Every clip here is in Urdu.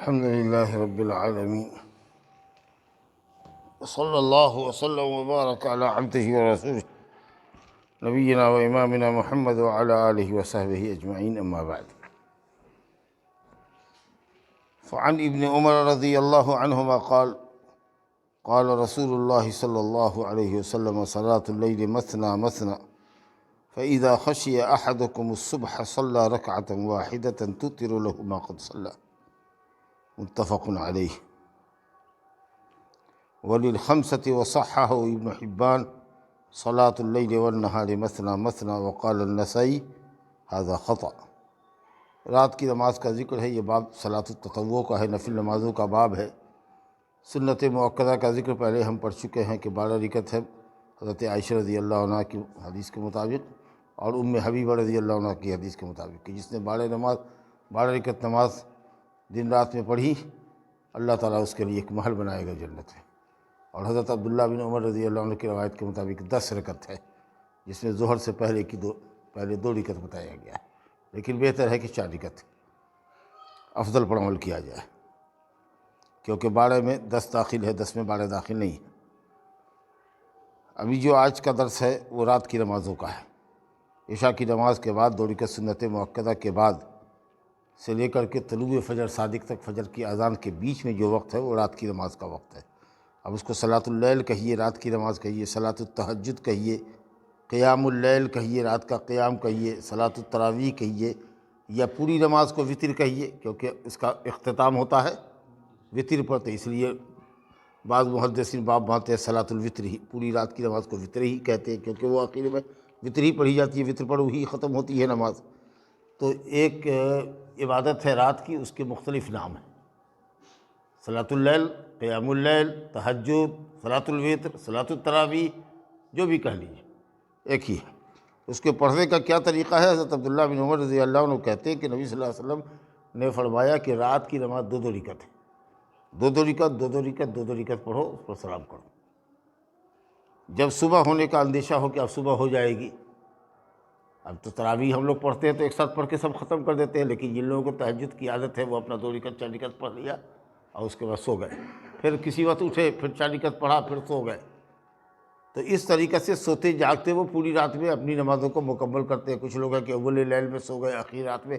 الحمد لله رب العالمين، وصلى الله وسلم وبارك على عبده ورسوله نبينا وإمامنا محمد وعلى آله وصحبه أجمعين، أما بعد. فعن ابن عمر رضي الله عنهما قال قال رسول الله صلى الله عليه وسلم: صلاة الليل مثنى مثنى، فإذا خشي أحدكم الصبح صلى ركعة واحدة تُتِرُ له ما قد صلى، متفق علیہ. وللخمسة وصححه ابن حبان: صلاة الليل والنهار مثنى مثنى، وقال النسائی: هذا خطأ. رات کی نماز کا ذکر ہے. یہ باب صلاۃ التطوع کا ہے، نفل نمازوں کا باب ہے. سنت مؤکدہ کا ذکر پہلے ہم پڑھ چکے ہیں کہ 12 رکعت ہے حضرت عائشہ رضی اللہ عنہ کی حدیث کے مطابق، اور ام حبیبہ رضی اللہ عنہ کی حدیث کے مطابق، کہ جس نے 12 رکعت نماز دن رات میں پڑھی، اللہ تعالیٰ اس کے لیے ایک محل بنائے گا جنت میں. اور حضرت عبداللہ بن عمر رضی اللہ عنہ کی روایت کے مطابق 10 رکعت ہے، جس میں ظہر سے پہلے پہلے 2 رکعت بتایا گیا ہے، لیکن بہتر ہے کہ 4 رکعت افضل پر عمل کیا جائے، کیونکہ 12 میں 10 داخل ہے، 10 میں 12 داخل نہیں ہے. ابھی جو آج کا درس ہے وہ رات کی نمازوں کا ہے. عشاء کی نماز کے بعد 2 رکعت سنت مؤکدہ کے بعد سے لے کر کے طلوع فجر صادق تک، فجر کی اذان کے بیچ میں جو وقت ہے وہ رات کی نماز کا وقت ہے. اب اس کو صلاۃ اللیل کہیے، رات کی نماز کہیے، صلاۃ التہجد کہیے، قیام اللیل کہیے، رات کا قیام کہیے، صلاۃ التراویح کہیے، یا پوری نماز کو وتر کہیے، کیونکہ اس کا اختتام ہوتا ہے وتر پر، تو اس لیے بعض محدثین باب باندھتے ہیں صلاۃ الوتر ہی، پوری رات کی نماز کو وتر ہی کہتے ہیں، کیونکہ وہ آخر میں وتر ہی پڑھی جاتی ہے، وتر پر وہی ختم ہوتی ہے نماز. تو ایک عبادت ہے رات کی، اس کے مختلف نام ہیں: صلاۃ اللیل، قیام اللیل، تہجد، صلاۃ الوتر، صلاۃ التراویح، جو بھی کہہ لیجیے ایک ہی ہے. اس کے پڑھنے کا کیا طریقہ ہے؟ حضرت عبداللہ بن عمر رضی اللہ عنہ کہتے ہیں کہ نبی صلی اللہ علیہ وسلم نے فرمایا کہ رات کی نماز 2 رکعت ہے، 2 رکعت 2 رکعت 2 رکعت پڑھو، اس پر سلام کرو. جب صبح ہونے کا اندیشہ ہو کہ اب صبح ہو جائے گی، اب تو تراویح ہم لوگ پڑھتے ہیں تو ایک ساتھ پڑھ کے سب ختم کر دیتے ہیں، لیکن جن لوگوں کو تہجد کی عادت ہے وہ اپنا 2 رکعت 4 رکعت پڑھ لیا اور اس کے بعد سو گئے، پھر کسی وقت اٹھے، پھر 4 رکعت پڑھا، پھر سو گئے. تو اس طریقے سے سوتے جاگتے وہ پوری رات میں اپنی نمازوں کو مکمل کرتے ہیں. کچھ لوگ ہیں کہ اول لیل میں سو گئے، آخری رات میں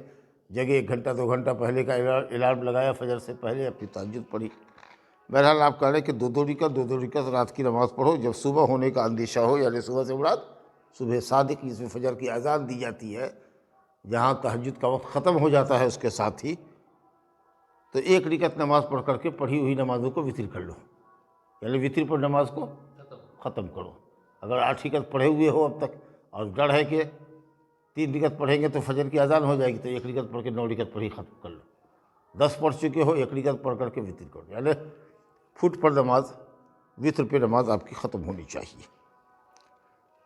جگہ 1 گھنٹہ 2 گھنٹہ پہلے کا الارم لگایا فجر سے پہلے، اپنی تہجد پڑھی. بہرحال آپ کہہ رہے ہیں کہ 2 رکعت 2 رکعت رات کی نماز پڑھو جب صبح ہونے کا اندیشہ ہو، یعنی صبح سے مراد صبح صادق، جس میں فجر کی اذان دی جاتی ہے، جہاں تہجد کا وقت ختم ہو جاتا ہے اس کے ساتھ ہی، تو 1 رکعت نماز پڑھ کر کے پڑھی ہوئی نمازوں کو وتر کر لو، یعنی وتر پر نماز کو ختم کرو. اگر 8 رکعت پڑھے ہوئے ہو اب تک اور ڈر ہے کہ 3 رکعت پڑھیں گے تو فجر کی اذان ہو جائے گی، تو 1 رکعت پڑھ کے 9 رکعت پڑھی ختم کر لو. 10 پڑھ چکے ہو، 1 رکعت پڑھ کر کے وتر کرو، یعنی فٹ پر نماز، وتر پہ نماز آپ کی ختم ہونی چاہیے.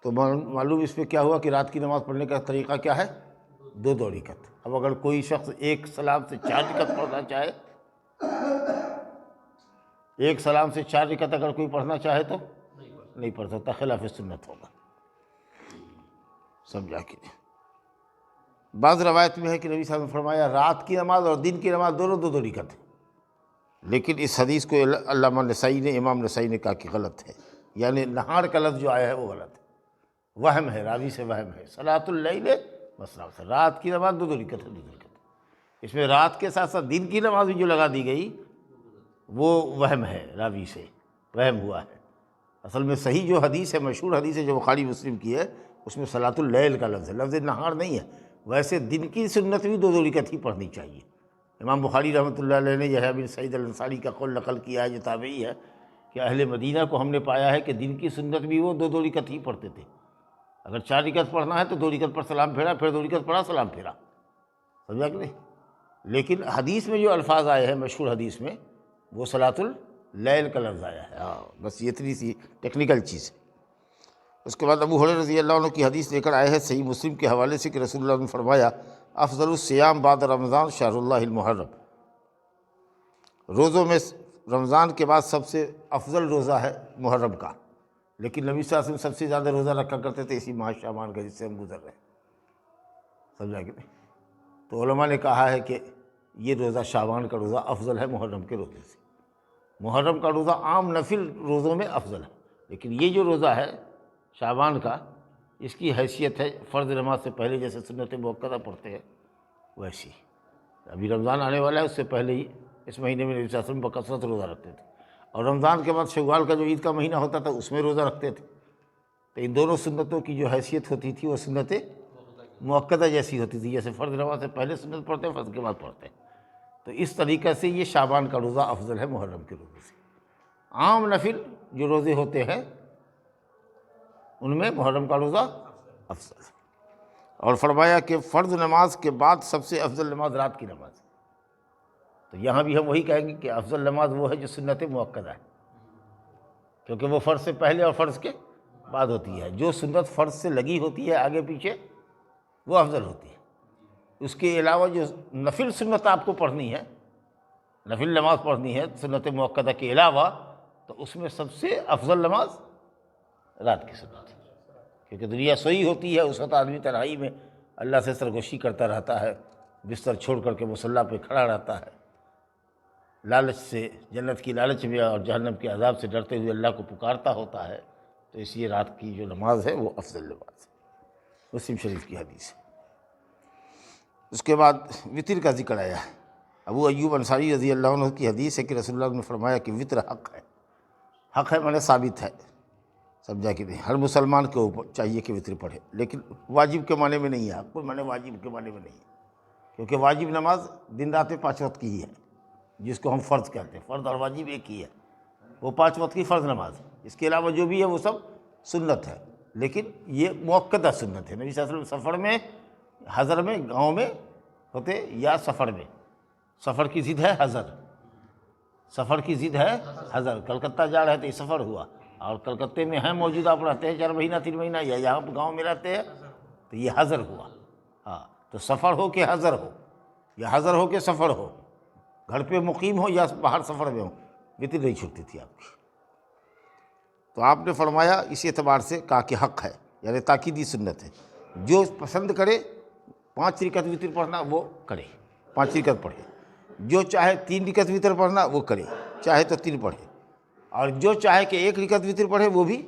تو معلوم اس میں کیا ہوا کہ رات کی نماز پڑھنے کا طریقہ کیا ہے؟ 2 رکعت. اب اگر کوئی شخص ایک سلام سے 4 رکعت پڑھنا چاہے، ایک سلام سے 4 رکعت اگر کوئی پڑھنا چاہے تو نہیں پڑھ سکتا، خلاف سنت ہوگا. سمجھا کہ نہیں؟ بعض روایت میں ہے کہ نبی صاحب نے فرمایا رات کی نماز اور دن کی نماز دونوں 2 رکعت ہے، لیکن اس حدیث کو علامہ نسائی نے، امام نسائی نے کہا کہ غلط ہے، یعنی نہار کا لفظ جو آیا ہے وہ غلط ہے، وہم ہے، راوی سے وہم ہے. صلاۃ اللیل مثنی، رات کی نماز 2 رکعت ہے، 2 رکعت. اس میں رات کے ساتھ ساتھ دن کی نماز بھی جو لگا دی گئی وہ وہم ہے، راوی سے وہم ہوا ہے. اصل میں صحیح جو حدیث ہے، مشہور حدیث ہے جو بخاری مسلم کی ہے، اس میں صلاۃ اللیل کا لفظ ہے، لفظ نہار نہیں ہے. ویسے دن کی سنت بھی 2 رکعت ہی پڑھنی چاہیے. امام بخاری رحمۃ اللہ علیہ نے یحییٰ بن سعید الانصاری کا قول نقل کیا ہے، جو تابعی ہے، کہ اہل مدینہ کو ہم نے پایا ہے کہ دن کی سنت بھی وہ 2 رکعت ہی پڑھتے تھے. اگر 4 رکعت پڑھنا ہے تو 2 رکعت پر سلام پھیرا، پھر 2 رکعت پڑھا، سلام پھیرا. سمجھا کہ نہیں؟ لیکن حدیث میں جو الفاظ آئے ہیں، مشہور حدیث میں، وہ صلاۃ اللیل کا لفظ آیا ہے. بس یہ اتنی سی ٹیکنیکل چیز ہے. اس کے بعد ابو ہریرہ رضی اللہ عنہ کی حدیث لے کر آئے ہیں صحیح مسلم کے حوالے سے کہ رسول اللہ نے فرمایا: افضل الصیام بعد رمضان شہر اللہ المحرم. روزوں میں رمضان کے بعد سب سے افضل روزہ ہے محرم کا، لیکن نبی صلی اللہ علیہ وسلم سب سے زیادہ روزہ رکھا کرتے تھے اسی ماہ شعبان کا جس سے ہم گزر رہے ہیں. سمجھا کہ نہیں؟ تو علماء نے کہا ہے کہ یہ روزہ شعبان کا روزہ افضل ہے محرم کے روزے سے۔ محرم کا روزہ عام نفل روزوں میں افضل ہے، لیکن یہ جو روزہ ہے شعبان کا، اس کی حیثیت ہے فرض نماز سے پہلے جیسے سنت موقدہ پڑھتے ہیں ویسی۔ ابھی رمضان آنے والا ہے، اس سے پہلے ہی اس مہینے میں نبی صلی اللہ علیہ وسلم بکثرت روزہ رکھتے تھے، اور رمضان کے بعد شوال کا جو عید کا مہینہ ہوتا تھا اس میں روزہ رکھتے تھے۔ تو ان دونوں سنتوں کی جو حیثیت ہوتی تھی وہ سنت موقدہ جیسی ہوتی تھی، جیسے فرض نماز سے پہلے سنت پڑھتے ہیں، فرض کے بعد پڑھتے ہیں۔ تو اس طریقے سے یہ شعبان کا روزہ افضل ہے محرم کے روزے سے۔ عام نفل جو روزے ہوتے ہیں ان میں محرم کا روزہ افضل ہے۔ اور فرمایا کہ فرض نماز کے بعد سب سے افضل نماز رات کی نماز ہے۔ تو یہاں بھی ہم وہی کہیں گے کہ افضل نماز وہ ہے جو سنت موقدہ ہے، کیونکہ وہ فرض سے پہلے اور فرض کے بعد ہوتی ہے۔ جو سنت فرض سے لگی ہوتی ہے آگے پیچھے وہ افضل ہوتی ہے۔ اس کے علاوہ جو نفل سنت آپ کو پڑھنی ہے، نفل نماز پڑھنی ہے سنت موقدہ کے علاوہ، تو اس میں سب سے افضل نماز رات کی سنت ہے، کیونکہ دنیا سوئی ہوتی ہے، اس وقت آدمی تنہائی میں اللہ سے سرگوشی کرتا رہتا ہے، بستر چھوڑ کر کے مصلی پہ کھڑا رہتا ہے، لالچ سے، جنت کی لالچ میں اور جہنم کے عذاب سے ڈرتے ہوئے اللہ کو پکارتا ہوتا ہے۔ تو اس لیے رات کی جو نماز ہے وہ افضل نماز ہے۔ مسلم شریف کی حدیث ہے۔ اس کے بعد وطر کا ذکر آیا ہے۔ ابو ایوب انصاری رضی اللہ عنہ کی حدیث ہے کہ رسول اللہ نے فرمایا کہ وطر حق ہے۔ حق ہے معنی ثابت ہے، سمجھا کہ نہیں؟ ہر مسلمان کے اوپر چاہیے کہ وطر پڑھے، لیکن واجب کے معنی میں نہیں ہے، حق معنی واجب کے معنی میں نہیں ہے، کیونکہ واجب نماز دن رات میں 5 وقت کی ہی ہے، جس کو ہم فرض کہتے ہیں۔ فرض اور واجب ایک ہی ہے، وہ 5 وقت کی فرض نماز ہے۔ اس کے علاوہ جو بھی ہے وہ سب سنت ہے، لیکن یہ موقدہ سنت ہے۔ نبی صلی اللہ علیہ وسلم سفر میں، حضر میں، گاؤں میں ہوتے یا سفر میں، سفر کی ضد ہے حضر، سفر کی ضد ہے حضر۔ کلکتہ جا رہے تھے، یہ سفر ہوا، اور کلکتے میں ہیں موجود، آپ رہتے ہیں 4 مہینہ 3 مہینہ، یا یہاں گاؤں میں رہتے ہیں، تو یہ حضر ہوا۔ ہاں، تو سفر ہو کہ حضر ہو، یا حضر ہو کہ سفر ہو، گھر پہ مقیم ہو یا باہر سفر میں ہو، وطر نہیں چھوٹتی تھی آپ کی۔ تو آپ نے فرمایا اس اعتبار سے کہا کہ حق ہے، یعنی تاکیدی سنت ہے۔ جو پسند کرے 5 رکعت وطر پڑھنا وہ کرے، 5 رکعت پڑھے۔ جو چاہے 3 رکعت وطر پڑھنا وہ کرے، چاہے تو 3 پڑھے، اور جو چاہے کہ 1 رکعت وطر پڑھے وہ بھی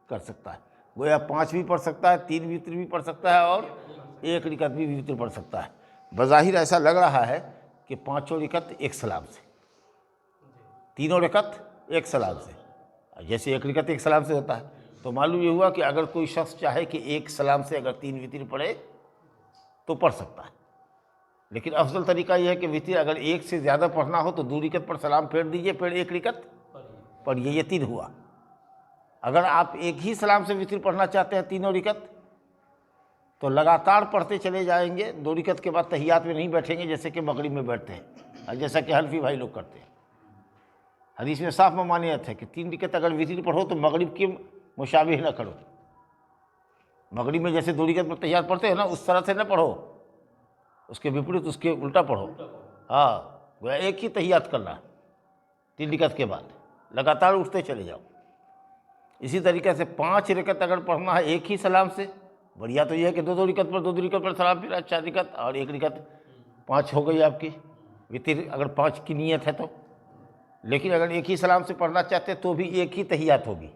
کر سکتا ہے۔ گویا 5 بھی پڑھ سکتا ہے، 3 وطر بھی پڑھ سکتا ہے، اور 1 رکعت بھی وطر پڑھ سکتا ہے۔ بظاہر ایسا لگ رہا ہے کہ 5 رکعت ایک سلام سے، 3 رکعت ایک سلام سے، جیسے 1 رکعت ایک سلام سے ہوتا ہے۔ تو معلوم یہ ہوا کہ اگر کوئی شخص چاہے کہ ایک سلام سے اگر 3 وطر پڑھے تو پڑھ سکتا ہے، لیکن افضل طریقہ یہ ہے کہ وطر اگر 1 سے زیادہ پڑھنا ہو تو 2 رکعت پر سلام پھیر دیجئے، پھر 1 رکعت پڑھیے، یہ 3 ہوا۔ اگر آپ ایک ہی سلام سے وطر پڑھنا چاہتے ہیں 3 رکعت، تو لگاتار پڑھتے چلے جائیں گے، 2 رکعت کے بعد تحیات میں نہیں بیٹھیں گے جیسے کہ مغرب میں بیٹھتے ہیں، جیسا کہ حنفی بھائی لوگ کرتے ہیں۔ حدیث میں صاف ممانعت ہے کہ 3 رکعت اگر وطر پڑھو تو مغرب کی مشابہ نہ کرو، مغرب میں جیسے 2 رکعت پر تحیات پڑھتے ہیں نا، اس طرح سے نہ پڑھو، اس کے وپریت، اس کے الٹا پڑھو۔ ہاں، گویا ایک ہی تحیات کرنا 3 رکعت کے بعد، لگاتار اٹھتے چلے جاؤ۔ اسی طریقے سے 5 رکعت اگر پڑھنا ہے ایک ہی سلام سے، بڑھیا تو یہ ہے کہ 2 رکعت پر 2 رکعت پر سلام پھیرا، 4 رکعت، اور 1 رکعت 5 ہو گئی آپ کی وطر، اگر 5 کی نیت ہے تو۔ لیکن اگر ایک ہی سلام سے پڑھنا چاہتے تو بھی ایک ہی تحیات ہوگی،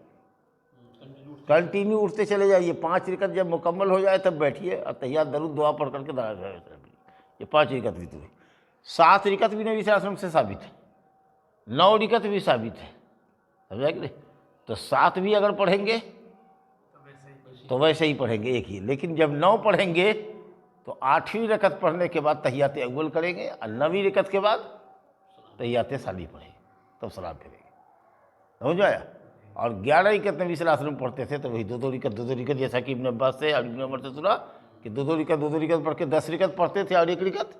کنٹینیو اٹھتے چلے جائیے۔ 5 رکعت جب مکمل ہو جائے تب بیٹھیے اور تحیات درود دعا پڑھ کر کے یہ 5 رکعت وطر ہوئی۔ 7 رکعت بھی نبی صلی اللہ علیہ وسلم سے ثابت ہے، 9 رکعت بھی ثابت ہے، سمجھا کہ نہیں؟ تو 7 بھی اگر پڑھیں گے تو ویسے ہی پڑھیں گے ایک ہی، لیکن جب 9 پڑھیں گے تو 8ویں رکعت پڑھنے کے بعد تحیات اول کریں گے، اور 9ویں رکعت کے بعد تحیات ثانی پڑھیں گے، تب سلام پھیریں گے، سمجھ آیا؟ اور 11 رکعت نبی صلی اللہ علیہ وسلم پڑھتے تھے، تو وہی 2 رکعت، جیسا کہ ابن عباس سے اور ابن عمر سے سنا کہ 2 رکعت پڑھ کے 10 رکعت پڑھتے تھے، اور 1 رکعت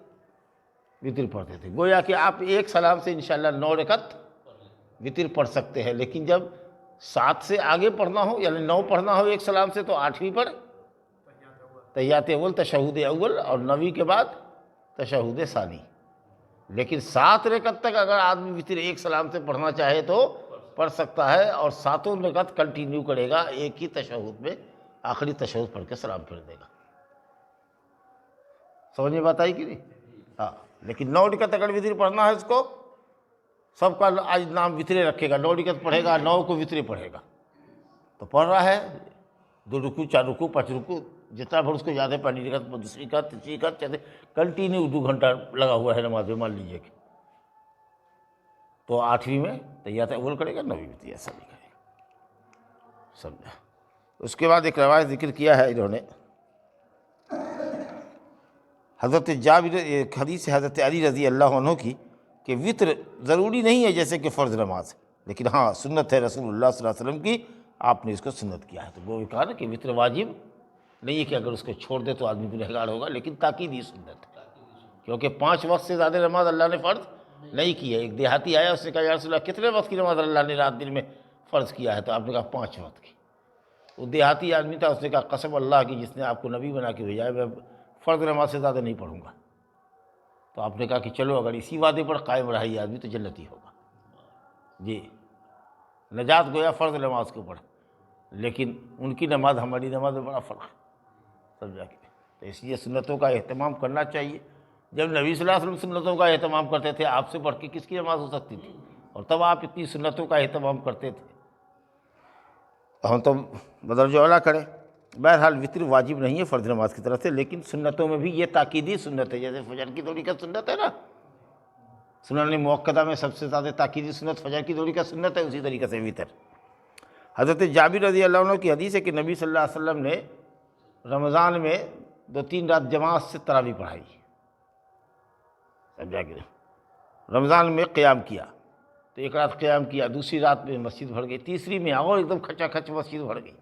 وطر پڑھتے تھے۔ گویا کہ آپ ایک سلام سے انشاءاللہ 9 رکعت وطر پڑھ سکتے ہیں، لیکن جب 7 سے آگے پڑھنا ہو، یعنی 9 پڑھنا ہو ایک سلام سے، تو 8ویں پر تحیات اول، تشہد اول، اور 9ویں کے بعد تشہد ثانی۔ لیکن 7 رکعت تک اگر آدمی وطر ایک سلام سے پڑھنا چاہے تو پڑھ سکتا ہے، اور 7 رکعت کنٹینیو کرے گا ایک ہی تشہد میں، آخری تشہد پڑھ کے سلام پھیر دے گا۔ سمجھ میں بات آئی کہ نہیں؟ ہاں۔ لیکن 9 رکعت اگر وطر پڑھنا ہے اس کو، سب کا آج نام وطرے رکھے گا، 9 رکعت پڑھے گا، 9 کو وطرے پڑھے گا، تو پڑھ رہا ہے 2 رکوع 4 رکوع 5 رکوع جتنا بھر اس کو یاد ہے، پہلی رکعت دوسری رکعت تیسری رکعت، چلتے کنٹینیو 2 گھنٹہ لگا ہوا ہے نماز میں مان لیجیے کہ، تو 8ویں میں تحیات اول کرے گا، 9ویں میں تحیات ثانی کرے گا، سمجھا۔ اس کے بعد ایک روایت ذکر کیا ہے انہوں نے، حضرت جابر، ایک حدیث ہے حضرت علی رضی اللہ عنہ کی کہ وطر ضروری نہیں ہے جیسے کہ فرض نماز، لیکن ہاں سنت ہے رسول اللہ صلی اللہ علیہ وسلم کی، آپ نے اس کو سنت کیا ہے، تو وہ کہا نا کہ وطر واجب نہیں ہے کہ اگر اس کو چھوڑ دے تو آدمی گنہگار ہوگا، لیکن تاکیدی سنت ہے، کیونکہ 5 وقت سے زیادہ نماز اللہ نے فرض نہیں کی ہے۔ ایک دیہاتی آیا، اس نے کہا یا رسول اللہ کتنے وقت کی نماز اللہ نے رات دن میں فرض کیا ہے؟ تو آپ نے کہا 5 وقت کی۔ وہ دیہاتی آدمی تھا، اس نے کہا قسم اللہ کی جس نے آپ کو نبی بنا کے بھیجا ہے، میں فرض نماز سے زیادہ نہیں پڑھوں گا۔ تو آپ نے کہا کہ چلو اگر اسی وعدے پر قائم رہا یہ آدمی تو جنتی ہوگا، جی نجات گویا فرض نماز کے اوپر، لیکن ان کی نماز ہماری نماز میں بڑا فرق ہے، سمجھا کہ، تو اس لیے سنتوں کا اہتمام کرنا چاہیے۔ جب نبی صلی اللہ علیہ وسلم سنتوں کا اہتمام کرتے تھے، آپ سے بڑھ کے کس کی نماز ہو سکتی تھی؟ اور تب آپ اتنی سنتوں کا اہتمام کرتے تھے، ہم تو بدرجہ اولیٰ کریں۔ بہرحال وطر واجب نہیں ہے فرض نماز کی طرف سے، لیکن سنتوں میں بھی یہ تاکیدی سنت ہے، جیسے فجر کی 2 رکعت سنت ہے نا، سنن مؤکدہ میں سب سے زیادہ تاکیدی سنت فجر کی 2 رکعت سنت ہے، اسی طریقے سے وطر۔ حضرت جابر رضی اللہ عنہ کی حدیث ہے کہ نبی صلی اللہ علیہ وسلم نے رمضان میں 2-3 رات جماعت سے تراویح پڑھائی، سمجھا کہ رمضان میں قیام کیا، تو 1 رات قیام کیا، دوسری رات میں مسجد بھر گئی، تیسری میں اور ایک دم کھچا کھچ مسجد بھر گئی،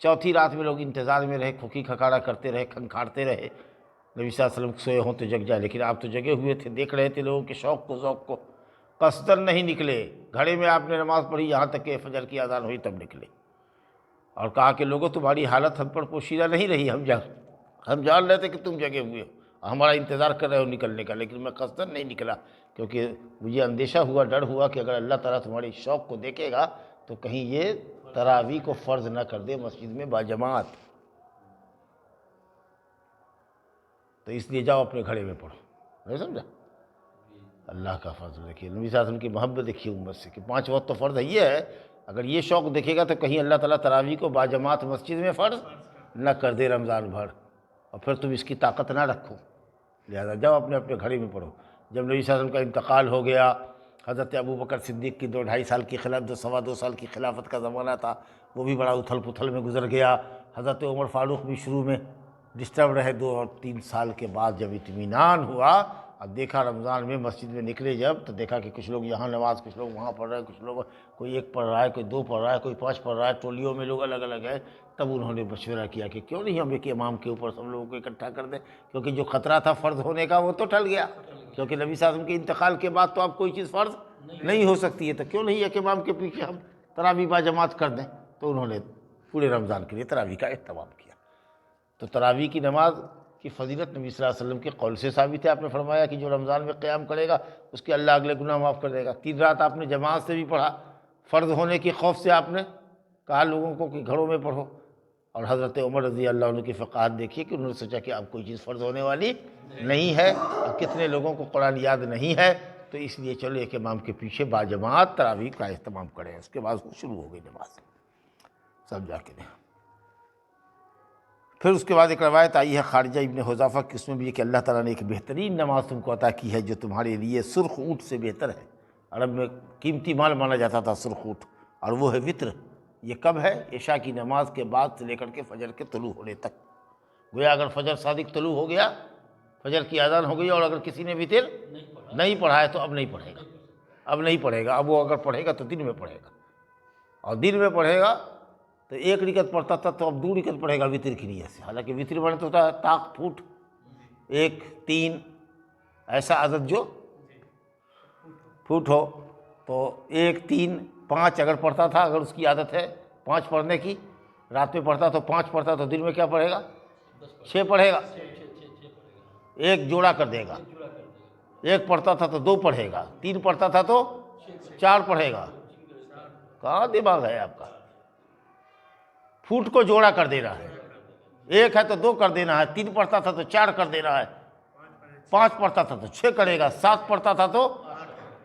چوتھی رات میں لوگ انتظار میں رہے، کھوکی کھکاڑا کرتے رہے، کھنکھاڑتے رہے، نبی صلی اللہ علیہ وسلم سوئے ہوں تو جگ جائے، لیکن آپ تو جگے ہوئے تھے، دیکھ رہے تھے لوگوں کے شوق کو ذوق کو، قصدن نہیں نکلے، گھڑے میں آپ نے نماز پڑھی یہاں تک کہ فجر کی اذان ہوئی تب نکلے، اور کہا کہ لوگوں تمہاری حالت ہم پر پوشیدہ نہیں رہی، ہم جان رہے تھے کہ تم جگے ہوئے ہو، ہمارا انتظار کر رہے ہو نکلنے کا، لیکن میں قصدن نہیں نکلا، کیونکہ مجھے اندیشہ ہوا، ڈر ہوا کہ اگر اللہ تعالیٰ تمہاری شوق کو دیکھے گا تو کہیں یہ تراویح کو فرض نہ کر دے مسجد میں باجماعت، تو اس لیے جاؤ اپنے گھڑے میں پڑھو، نہیں سمجھا؟ اللہ کا فضل دیکھیے، نبی صلی اللہ علیہ وسلم کی محبت دیکھیے امت سے کہ 5 وقت تو فرض ہے یہ ہے، اگر یہ شوق دیکھے گا تو کہیں اللہ تعالیٰ تراویح کو باجماعت مسجد میں فرض نہ کر دے رمضان بھر، اور پھر تم اس کی طاقت نہ رکھو، لہذا جاؤ اپنے اپنے گھڑے میں پڑھو۔ جب نبی صلی اللہ علیہ وسلم کا انتقال ہو گیا، حضرت ابوبکر صدیق کی 2-2.5 سال کی خلافت، 2 سال کی خلافت کا زمانہ تھا، وہ بھی بڑا اتھل پتھل میں گزر گیا، حضرت عمر فاروق بھی شروع میں ڈسٹرب رہے، 2 اور 3 سال کے بعد جب اطمینان ہوا، اب دیکھا رمضان میں مسجد میں نکلے جب، تو دیکھا کہ کچھ لوگ یہاں نماز، کچھ لوگ وہاں پڑھ رہے ہیں، کچھ لوگ کوئی 1 پڑھ رہا ہے، کوئی 2 پڑھ رہا ہے، کوئی 5 پڑھ رہا ہے، ٹولیوں میں لوگ الگ الگ ہیں، تب انہوں نے مشورہ کیا کہ کیوں نہیں ہم ایک امام کے اوپر سب لوگوں کو اکٹھا کر دیں، کیونکہ جو خطرہ تھا فرض ہونے کا وہ تو ٹل گیا، کیونکہ نبی صلی اللہ علیہ وسلم کے انتقال کے بعد تو اب کوئی چیز فرض نہیں ہو سکتی ہے، تو کیوں نہیں ایک امام کے پیچھے ہم تراویح باجماعت کر دیں، تو انہوں نے پورے رمضان کے لیے تراویح کا اہتمام کیا۔ تو تراویح کی نماز کی فضیلت نبی صلی اللہ علیہ وسلم کے قول سے ثابت ہے، آپ نے فرمایا کہ جو رمضان میں قیام کرے گا اس کے اللہ اگلے گناہ معاف کر دے گا۔ 3 رات آپ نے جماعت سے بھی پڑھا، فرض ہونے کے خوف سے آپ نے کہا لوگوں کو کہ گھروں میں پڑھو، اور حضرت عمر رضی اللہ عنہ کی فقاہت دیکھیے کہ انہوں نے سوچا کہ اب کوئی چیز فرض ہونے والی نہیں ہے، اور کتنے لوگوں کو قرآن یاد نہیں ہے، تو اس لیے چلو ایک امام کے پیچھے باجماعت تراویح کا اہتمام کریں۔ اس کے بعد شروع ہو گئی نماز، سمجھا کہ نہیں۔ پھر اس کے بعد ایک روایت آئی ہے خارجہ ابن حذافہ کی، اس میں بھی یہ کہ اللہ تعالیٰ نے ایک بہترین نماز تم کو عطا کی ہے جو تمہارے لیے سرخ اونٹ سے بہتر ہے۔ عرب میں قیمتی مال مانا جاتا تھا سرخ اونٹ، اور وہ ہے وطر۔ یہ کب ہے؟ عشاء کی نماز کے بعد سے لے کر کے فجر کے طلوع ہونے تک، گویا اگر فجر صادق طلوع ہو گیا، فجر کی اذان ہو گئی، اور اگر کسی نے وطر نہیں پڑھا ہے تو اب نہیں پڑھے گا، اب نہیں پڑھے گا، اب وہ اگر پڑھے گا تو دن میں پڑھے گا، اور دن میں پڑھے گا تو 1 رکعت پڑھتا تھا تو اب 2 رکعت پڑھے گا وطر کی نیت سے، حالانکہ وطر بنے تو ہوتا ہے طاق پھوٹ 1 3 ایسا عدد جو پھوٹ ہو، تو 1 3 5 اگر پڑھتا تھا، اگر اس کی عادت ہے 5 پڑھنے کی، رات میں پڑھتا تو 5 پڑھتا تو دن میں کیا پڑھے گا؟ 6 پڑھے گا، 1 جوڑا کر دے گا، 1 پڑھتا تھا تو 2 پڑھے گا، 3 پڑھتا تھا تو 4 پڑھے گا۔ کہاں دماغ ہے آپ کا؟ پھوٹ کو جوڑا کر دینا ہے، 1 ہے تو 2 کر دینا ہے، 3 پڑھتا تھا تو 4 کر دینا ہے، 5 پڑھتا تھا تو 6 کرے گا، 7 پڑھتا تھا تو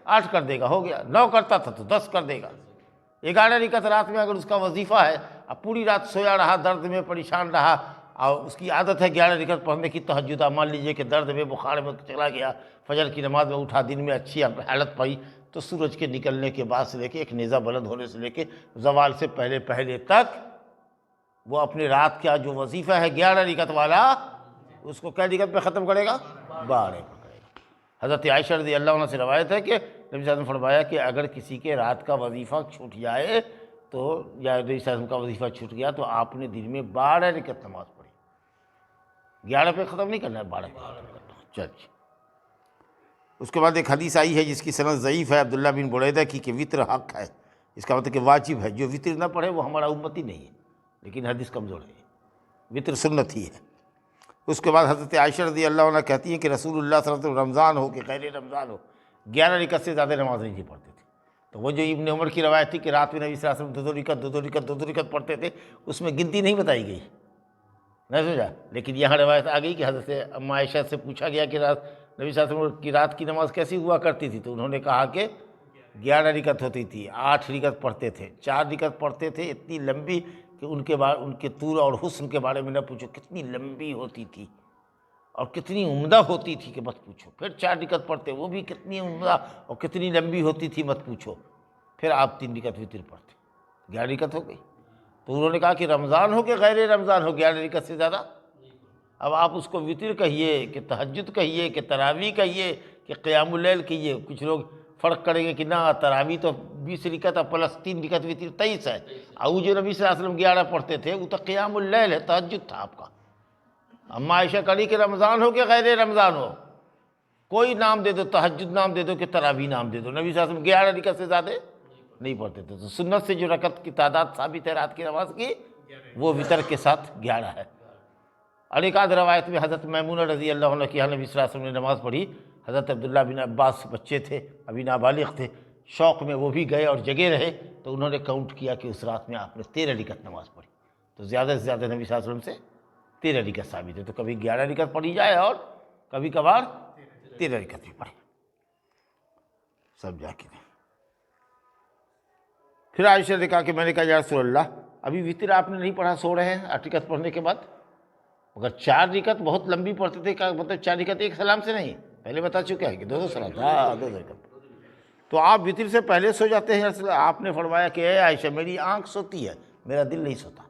8 کر دے گا، ہو گیا۔ 9 کرتا تھا تو 10 کر دے گا۔ 11 رکعت رات میں اگر اس کا وظیفہ ہے، اب پوری رات سویا رہا، درد میں پریشان رہا، اور اس کی عادت ہے 11 رکعت پڑھنے کی تہجد، مان لیجئے کہ درد میں بخار میں چلا گیا، فجر کی نماز میں اٹھا، دن میں اچھی حالت پائی، تو سورج کے نکلنے کے بعد سے لے کے ایک نیزہ بلند ہونے سے لے کے زوال سے پہلے پہلے تک وہ اپنے رات کا جو وظیفہ ہے 11 رکعت والا، اس کو کیا رکعت پہ ختم کرے گا؟ 12 پہ کرے گا۔ حضرت عائشہ رضی اللہ عنہ سے روایت ہے کہ نبی صلی اللہ علیہ وسلم نے فرمایا کہ اگر کسی کے رات کا وظیفہ چھوٹ جائے تو، یا نبی صلی اللہ علیہ وسلم کا وظیفہ چھوٹ گیا تو آپ نے دن میں 12 رکعت نماز پڑھی، 11 پہ ختم نہیں کرنا ہے، 12 پہ ختم کرنا ہے۔ چلیے، اس کے بعد ایک حدیث آئی ہے جس کی سند ضعیف ہے، عبداللہ بن بریدہ کی، کہ وطر حق ہے، اس کا مطلب کہ واجب ہے، جو وطر نہ پڑھے وہ ہمارا امتی نہیں ہے، لیکن حدیث کمزور ہے، وطر سنت ہی ہے۔ اس کے بعد حضرت عائشہ رضی اللہ عنہ کہتی ہیں کہ رسول اللہ صلی اللہ علیہ وسلم رمضان ہو کہ غیر رمضان ہو 11 رکعت سے زیادہ نماز نہیں پڑھتے تھے۔ تو وہ جو ابن عمر کی روایت تھی کہ رات میں نبی صلی اللہ علیہ وسلم دو رکعت پڑھتے تھے، اس میں گنتی نہیں بتائی گئی، نہیں سمجھا؟ لیکن یہاں روایت آ گئی کہ حضرت ام عائشہ سے پوچھا گیا کہ نبی صلی اللہ علیہ وسلم کی رات کی نماز کیسی ہوا کرتی تھی، تو انہوں نے کہا کہ 11 رکعت ہوتی تھی، 8 رکعت پڑھتے تھے، 4 رکعت پڑھتے تھے، اتنی لمبی کہ ان کے طول اور حسن کے بارے میں نہ پوچھو، کتنی لمبی ہوتی تھی اور کتنی عمدہ ہوتی تھی کہ مت پوچھو۔ پھر 4 رکعت پڑھتے، وہ بھی کتنی عمدہ اور کتنی لمبی ہوتی تھی مت پوچھو۔ پھر آپ 3 رکعت وتر پڑھتے، 11 رکعت ہو گئی۔ تو انہوں نے کہا کہ رمضان ہو کہ غیر رمضان ہو 11 رکعت سے زیادہ، اب آپ اس کو وتر کہیے کہ تہجد کہیے کہ تراویح کہیے کہ قیام اللیل کہیے۔ کچھ لوگ فرق کریں گے کہ نہ تراویح تو 20 رکعت ہے پلس 3 رکعت وتر 23 ہے، اور جو نبی صلی اللہ علیہ وسلم 11 پڑھتے تھے وہ تو قیام اللیل ہے، تہجد تھا آپ کا۔ اما عائشہ کہی کہ رمضان ہو کہ غیر رمضان ہو، کوئی نام دے دو، تہجد نام دے دو کہ تراویح نام دے دو، نبی صلی اللہ علیہ وسلم 11 رکعت سے زیادہ نہیں پڑھتے تھے۔ تو سنت سے جو رکعت کی تعداد ثابت ہے رات کی نماز کی، وہ وتر کے ساتھ 11 ہے۔ اور ایک آدھ روایت میں حضرت میمونہ رضی اللہ عنہ کی نبی صلی اللہ علیہ وسلم نے نماز پڑھی، حضرت عبداللہ بن عباس بچے تھے، ابھی نابالغ تھے، شوق میں وہ بھی گئے اور جگے رہے، تو انہوں نے کاؤنٹ کیا کہ اس رات میں آپ نے 13 رکعت نماز پڑھی۔ تو زیادہ سے زیادہ نبی صلی اللہ علیہ وسلم سے 13 رکعت ثابت ہے، تو کبھی 11 رکعت پڑھی جائے اور کبھی کبھار 13 رکعت بھی پڑھے، سب جا کے نہیں۔ پھر عائشہ نے کہا کہ میں نے کہا یا رسول اللہ ابھی وتر آپ نے نہیں پڑھا، سو رہے ہیں 8 رکعت پڑھنے کے بعد؟ اگر 4 رکعت بہت لمبی پڑھتے تھے، کیا مطلب 4 رکعت ایک سلام سے نہیں، پہلے بتا چکا ہے کہ 2 سلام، 2 رکعت، تو آپ وتر سے پہلے سو جاتے ہیں؟ رسول اللہ آپ نے فرمایا کہ اے عائشہ میری آنکھ سوتی ہے، میرا دل نہیں سوتا،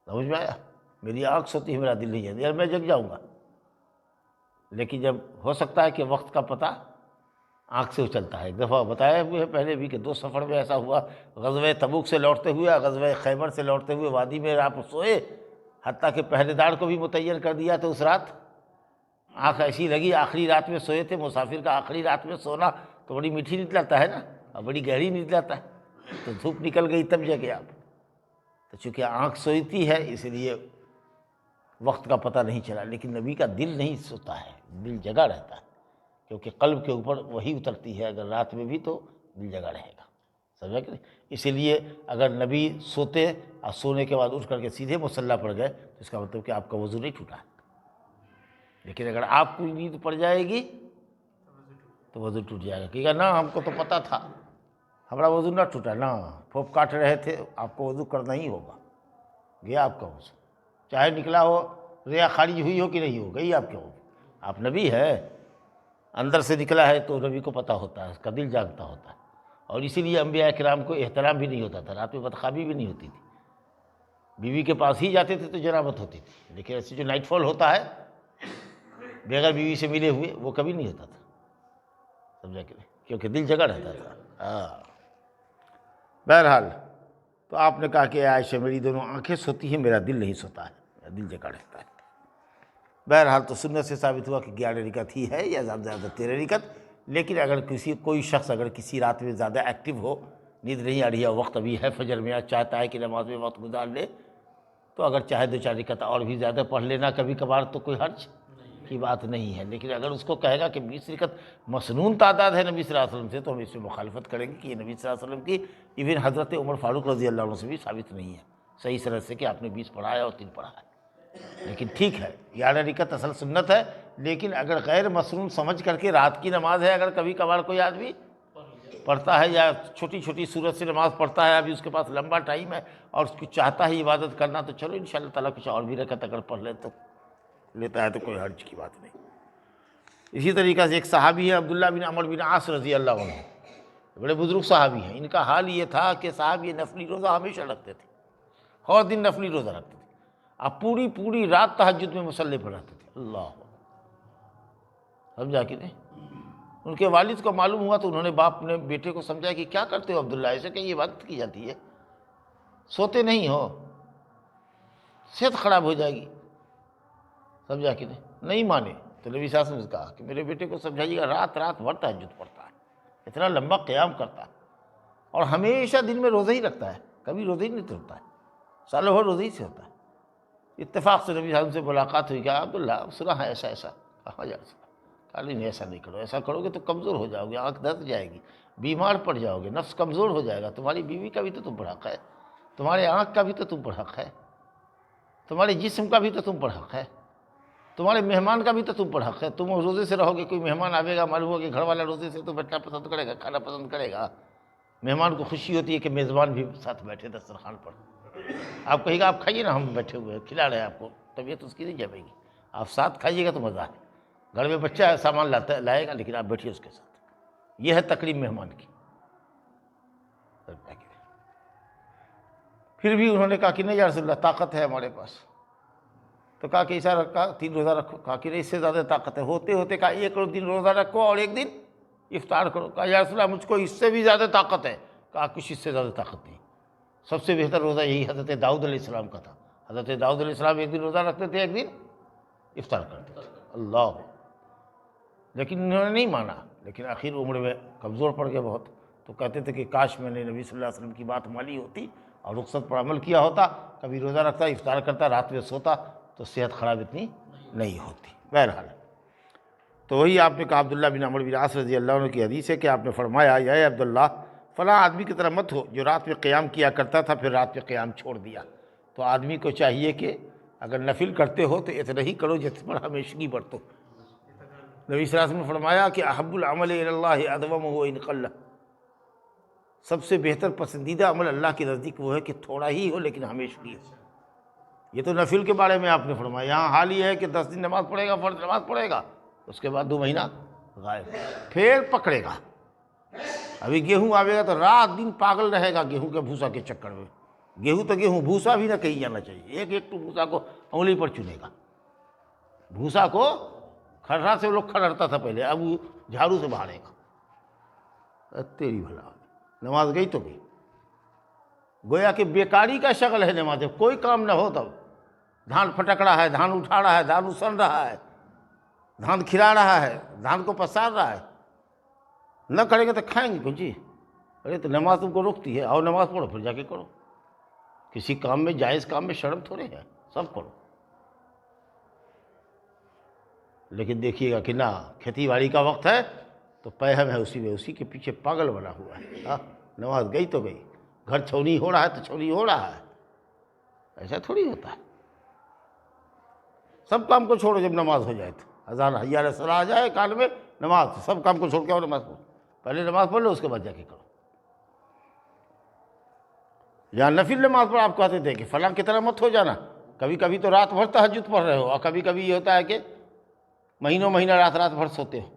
سمجھ میں آیا؟ میری آنکھ سوتی ہے، میرا دل نہیں جاتا، یار میں جگ جاؤں گا، لیکن جب ہو سکتا ہے کہ وقت کا پتہ آنکھ سے اچلتا ہے۔ ایک دفعہ بتایا ہوئے ہے پہلے بھی کہ 2 سفر میں ایسا ہوا، غزوہ تبوک سے لوٹتے ہوئے، غزوہ خیبر سے لوٹتے ہوئے وادی میں آپ سوئے، حتیٰ کہ پہرے دار کو بھی متعین کر دیا، تو اس رات آنکھ ایسی لگی، آخری رات میں سوئے تھے، مسافر کا آخری رات میں سونا تو بڑی میٹھی نیند لاتا ہے نا، اور بڑی گہری نیند لاتا ہے، تو دھوپ نکل گئی تب جگے آپ، تو چونکہ آنکھ سوتی ہے اس لیے وقت کا پتہ نہیں چلا، لیکن نبی کا دل نہیں سوتا ہے، دل جگا رہتا ہے، کیونکہ قلب کے اوپر وہی اترتی ہے، اگر رات میں بھی تو دل جگا رہے گا، سمجھا کہ نہیں؟ اسی لیے اگر نبی سوتے اور سونے کے بعد اٹھ کر کے سیدھے مصلی پر گئے تو اس کا مطلب کہ آپ کا وضو نہیں ٹوٹا، لیکن اگر آپ کو نیند پڑ جائے گی تو وضو ٹوٹ جائے گا، کہے گا نا ہم کو تو پتہ تھا، ہمارا وضو نہ ٹوٹا، نا پھوپ کاٹ رہے تھے، آپ کو وضو کرنا ہی ہوگا، گیا آپ کا وضو، چاہے نکلا ہو، ریا خارج ہوئی ہو کہ نہیں ہو گئی آپ کے وضو، آپ نبی ہے، اندر سے نکلا ہے تو نبی کو پتہ ہوتا ہے، اس کا دل جاگتا ہوتا ہے، اور اسی لیے انبیاء کرام کو احترام بھی نہیں ہوتا تھا، رات میں بدخوابی بھی نہیں ہوتی تھی، بیوی کے پاس ہی جاتے تھے تو جنابت ہوتی تھی، لیکن ایسے جو نائٹ فال ہوتا ہے بغیر بیوی سے ملے ہوئے وہ کبھی نہیں ہوتا تھا، سمجھا کہ نہیں؟ کیونکہ دل جگہ رہتا تھا۔ بہرحال تو آپ نے کہا کہ اے عائشہ میری دونوں آنکھیں سوتی ہیں، میرا دل نہیں سوتا ہے، میرا دل جگہ رہتا ہے۔ بہرحال تو سنت سے ثابت ہوا کہ 11 رکعت ہی ہے یا زیادہ سے زیادہ 13 رکعت، لیکن اگر کوئی شخص اگر کسی رات میں زیادہ ایکٹیو ہو، نیند نہیں آ رہی ہے، وقت ابھی ہے فجر میں، چاہتا ہے کہ نماز میں وقت گزار لے، تو اگر چاہے 2-4 رکعت اور بھی زیادہ پڑھ لینا کبھی کبھار تو کوئی حرج کی بات نہیں ہے، لیکن اگر اس کو کہے گا کہ 20 رکعت مسنون تعداد ہے نبی صلی اللہ علیہ وسلم سے، تو ہم اس میں مخالفت کریں گے کہ یہ نبی صلی اللہ علیہ وسلم کی ایون حضرت عمر فاروق رضی اللہ عنہ سے بھی ثابت نہیں ہے صحیح سند سے کہ آپ نے 20 پڑھا ہے اور 3 پڑھا ہے، لیکن ٹھیک ہے 11 رکعت اصل سنت ہے، لیکن اگر غیر مسنون سمجھ کر کے رات کی نماز ہے، اگر کبھی کبھار کوئی آدمی پڑھتا ہے یا چھوٹی چھوٹی صورت سے نماز پڑھتا ہے، ابھی اس کے پاس لمبا ٹائم ہے اور اس کو چاہتا ہے عبادت کرنا، تو چلو انشاءاللہ تعالیٰ کچھ اور بھی رکعت اگر پڑھ لے تو لیتا ہے تو کوئی حرج کی بات نہیں۔ اسی طریقہ سے ایک صحابی ہے عبداللہ بن عمرو بن عاص رضی اللہ عنہ، بڑے بزرگ صحابی ہیں۔ ان کا حال یہ تھا کہ صاحب یہ نفلی روزہ ہمیشہ رکھتے تھے، ہر دن نفلی روزہ رکھتے تھے، اب پوری رات تہجد میں مصلی پر رہتے تھے۔ اللہ سمجھا کہ نہیں؟ ان کے والد کو معلوم ہوا تو انہوں نے باپ نے بیٹے کو سمجھایا کہ کیا کرتے ہو عبداللہ، ایسے کہ یہ عبادت کی جاتی ہے، سوتے نہیں ہو، صحت خراب ہو جائے گی، سمجھا کہ نہیں مانے تو نبی صلی اللہ علیہ وسلم نے کہا کہ میرے بیٹے کو سمجھائیے گا، رات بھر تہجد پڑھتا ہے، اتنا لمبا قیام کرتا ہے اور ہمیشہ دن میں روزہ ہی رکھتا ہے، کبھی روزہ ہی نہیں توڑتا ہے، سالوں بھر روزہ ہی سے ہوتا ہے۔ اتفاق سے نبی صلی اللہ علیہ وسلم سے ملاقات ہوئی، کہا عبداللہ سنا ہے ایسا ایسا، کہا جا سکتا، کہا نہیں ایسا نہیں کرو، ایسا کرو گے تو کمزور ہو جاؤ گے، آنکھ درد جائے گی، بیمار پڑ جاؤ گے، نفس کمزور ہو جائے گا، تمہاری بیوی کا بھی تو تم پر حق ہے، تمہارے آنکھ کا بھی تو تم پر حق ہے، تمہارے جسم کا بھی تو تم پر حق ہے، تمہارے مہمان کا بھی تو تم پر حق ہے۔ تم روزے سے رہو گے، کوئی مہمان آئے گا، معلوم ہو کہ گھر والا روزے سے تو بیٹھنا پسند کرے گا، کھانا پسند کرے گا، مہمان کو خوشی ہوتی ہے کہ میزبان بھی ساتھ بیٹھے دسترخوان پر، آپ کہے گا آپ کھائیے نا، ہم بیٹھے ہوئے ہیں کھلا رہے ہیں آپ کو، طبیعت اس کی نہیں جمے گی، آپ ساتھ کھائیے گا تو مزہ ہے، گھر میں بچہ ہے سامان لائے گا لیکن آپ بیٹھیے اس کے ساتھ، یہ ہے تکریم مہمان کی۔ پھر بھی انہوں نے کہا کہ نہیں یا رسول اللہ طاقت ہے ہمارے پاس، تو کہا کہ ایسا رکھا 3 روزہ رکھو، کہا کہ نہیں اس سے زیادہ طاقت ہے، ہوتے ہوتے کہا 1 دن روزہ رکھو اور 1 دن افطار کرو، کہا یا رسول اللہ مجھ کو اس سے بھی زیادہ طاقت ہے، کہا کچھ اس سے زیادہ طاقت نہیں، سب سے بہتر روزہ یہی حضرت داؤد علیہ السلام کا تھا، حضرت داؤد علیہ السلام 1 دن روزہ رکھتے تھے، 1 دن افطار کرتے تھے، اللہ، لیکن انہوں نے نہیں مانا، لیکن آخر عمر میں کمزور پڑ گئے بہت، تو کہتے تھے کہ کاش میں نے نبی صلی اللہ علیہ وسلم کی بات مانی ہوتی اور رخصت پر عمل کیا ہوتا، کبھی روزہ رکھتا، افطار کرتا، رات میں سوتا تو صحت خراب اتنی نہیں ہوتی۔ بہرحال تو وہی آپ نے کہا عبداللہ بن عمرو بن عاص رضی اللہ عنہ کی حدیث ہے کہ آپ نے فرمایا یا عبداللہ فلاں آدمی کی طرح مت ہو جو رات میں قیام کیا کرتا تھا پھر رات میں قیام چھوڑ دیا۔ تو آدمی کو چاہیے کہ اگر نفل کرتے ہو تو اتنا ہی کرو جس پر ہمیشگی برتو۔ نبی صلی اللہ علیہ وسلم نے فرمایا کہ احب العمل الی اللہ ادومہ ان قل، سب سے بہتر پسندیدہ عمل اللہ کے نزدیک وہ ہے کہ تھوڑا ہی ہو لیکن ہمیشگی ہو۔ یہ تو نفل کے بارے میں آپ نے فرمایا، یہاں حال یہ ہے کہ 10 دن نماز پڑھے گا، فرض نماز پڑھے گا، اس کے بعد 2 مہینہ غائب، پھر پکڑے گا۔ ابھی گیہوں آئے گا تو رات دن پاگل رہے گا گیہوں کے بھوسا کے چکر میں، گیہوں تو گیہوں، بھوسا بھی نہ کہیں جانا چاہیے، ایک تو بھوسا کو انگلی پر چنے گا، بھوسا کو کھرا سے وہ لوگ کھرڑتا تھا پہلے، اب وہ جھاڑو سے بہاڑے گا۔ تیری بھلا نماز گئی تو گئی، گویا کہ بیکاری کا شغل ہے نماز، کوئی کام نہ ہو تب دھان پھٹک رہا ہے، دھان اٹھا رہا ہے، دھان اسن رہا ہے، دھان کھلا رہا ہے، دھان کو پسار رہا ہے، نہ کریں گے تو کھائیں گے کچھ؟ ارے تو نماز تم کو روکتی ہے، آؤ نماز پڑھو پھر جا کے کرو، کسی کام میں جائز کام میں شرم تھوڑے ہے، سب کرو۔ لیکن دیکھیے گا کہ نہ کھیتی باڑی کا وقت ہے تو پہم ہے اسی میں، اسی کے پیچھے پاگل بنا ہوا ہے، نماز گئی تو گئی، گھر چھونی ہو رہا ہے تو چھونی ہو رہا ہے، ایسا تھوڑی ہوتا ہے۔ سب کام کو چھوڑو جب نماز ہو جائے تو، اذان حی علی الصلاۃ آ جائے کان میں، نماز سب کام کو چھوڑ کے آؤ نماز پڑھو، پہلے نماز پڑھ لو اس کے بعد جا کے کرو۔ یہاں نفل نماز پر آپ کہتے تھے کہ فلاں کی طرح مت ہو جانا، کبھی کبھی تو رات بھر تہجد پڑھ رہے ہو اور کبھی کبھی یہ ہوتا ہے کہ مہینوں مہینہ رات بھر سوتے ہو،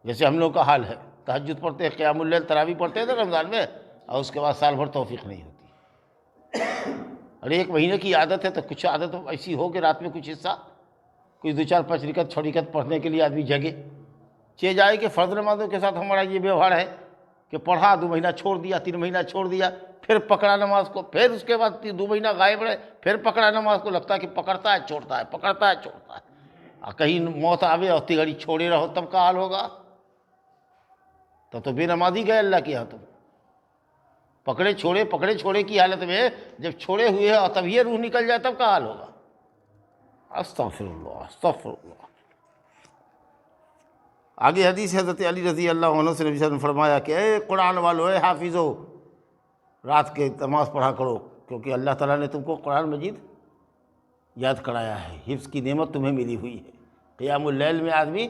جیسے ہم لوگ کا حال ہے، تہجد پڑھتے ہیں، قیام اللیل تراویح پڑھتے تھے رمضان میں، اور اس کے بعد سال بھر توفیق نہیں ہوتی۔ اور 1 مہینے کی عادت ہے تو کچھ عادت ایسی ہو کہ رات میں کچھ حصہ، کچھ 2 4 5 رکعت 6 رکعت پڑھنے کے لیے آدمی جگے چہ جائے کہ فرض نمازوں کے ساتھ ہمارا یہ ویوہار ہے کہ پڑھا 2 مہینہ چھوڑ دیا، 3 مہینہ چھوڑ دیا، پھر پکڑا نماز کو، پھر اس کے بعد 2 مہینہ غائب رہے، پھر پکڑا نماز کو، لگتا ہے کہ پکڑتا ہے چھوڑتا ہے، پکڑتا ہے چھوڑتا ہے، اور کہیں موت آوے اور تیگڑی چھوڑے رہو تب کا حال ہوگا، تو بے نمازی گئے اللہ کے یہاں۔ تم پکڑے چھوڑے کی حالت میں جب چھوڑے ہوئے اور تب یہ روح نکل جائے تب کا حال ہوگا۔ استغفر اللہ استغفر اللہ۔ آگے حدیث حضرت علی رضی اللہ عنہ سے نبی صلی اللہ علیہ وسلم نے فرمایا کہ اے قرآن والو، اے حافظو، رات کے نماز پڑھا کرو، کیونکہ اللہ تعالیٰ نے تم کو قرآن مجید یاد کرایا ہے، حفظ کی نعمت تمہیں ملی ہوئی ہے، قیام اللیل میں آدمی